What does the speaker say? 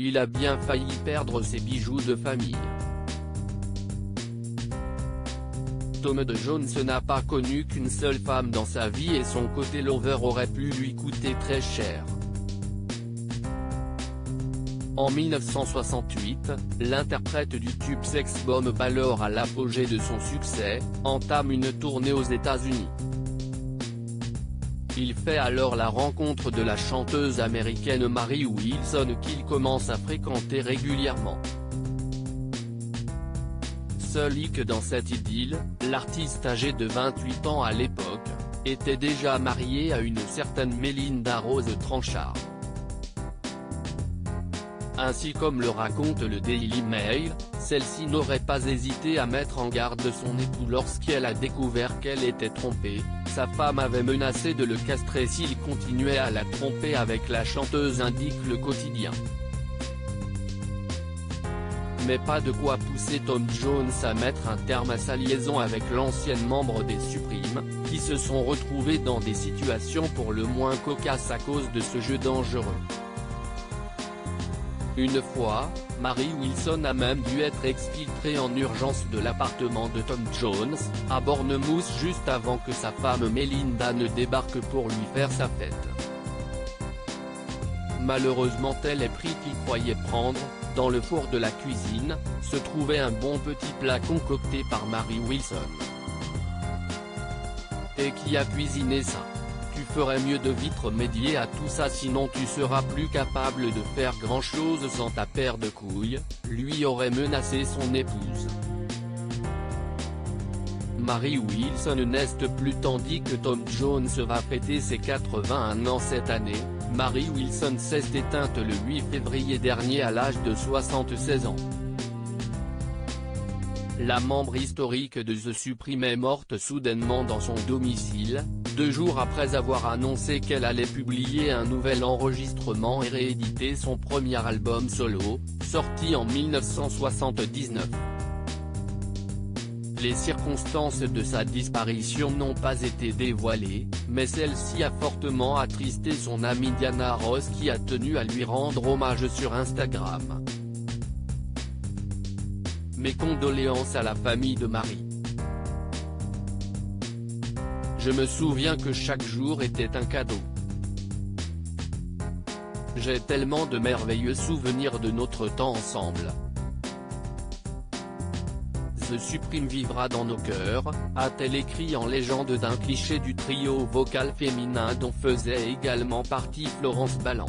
il a bien failli perdre ses bijoux de famille. Tom Jones n'a pas connu qu'une seule femme dans sa vie et son côté lover aurait pu lui coûter très cher. En 1968, l'interprète du tube Sex Bomb alors à l'apogée de son succès, entame une tournée aux États-Unis. Il fait alors la rencontre de la chanteuse américaine Mary Wilson qu'il commence à fréquenter régulièrement. Seul hic dans cette idylle, l'artiste âgé de 28 ans à l'époque, était déjà marié à une certaine Melinda Rose Tranchard. Ainsi comme le raconte le Daily Mail, celle-ci n'aurait pas hésité à mettre en garde son époux lorsqu'elle a découvert qu'elle était trompée. Sa femme avait menacé de le castrer s'il continuait à la tromper avec la chanteuse, indique le quotidien. Mais pas de quoi pousser Tom Jones à mettre un terme à sa liaison avec l'ancienne membre des Supremes, qui se sont retrouvés dans des situations pour le moins cocasses à cause de ce jeu dangereux. Une fois, Mary Wilson a même dû être exfiltrée en urgence de l'appartement de Tom Jones, à Bournemouth juste avant que sa femme Melinda ne débarque pour lui faire sa fête. Malheureusement tel est pris qu'il croyait prendre, dans le four de la cuisine, se trouvait un bon petit plat concocté par Mary Wilson. Et qui a cuisiné ça? Tu ferais mieux de vite remédier à tout ça, sinon tu seras plus capable de faire grand chose sans ta paire de couilles, lui aurait menacé son épouse. Mary Wilson n'est plus, tandis que Tom Jones va fêter ses 81 ans cette année. Mary Wilson s'est éteinte le 8 février dernier à l'âge de 76 ans. La membre historique de The Supremes est morte soudainement dans son domicile, 2 jours après avoir annoncé qu'elle allait publier un nouvel enregistrement et rééditer son premier album solo, sorti en 1979. Les circonstances de sa disparition n'ont pas été dévoilées, mais celle-ci a fortement attristé son amie Diana Ross qui a tenu à lui rendre hommage sur Instagram. Mes condoléances à la famille de Mary. Je me souviens que chaque jour était un cadeau. J'ai tellement de merveilleux souvenirs de notre temps ensemble. The Supreme vivra dans nos cœurs, a-t-elle écrit en légende d'un cliché du trio vocal féminin dont faisait également partie Florence Ballan.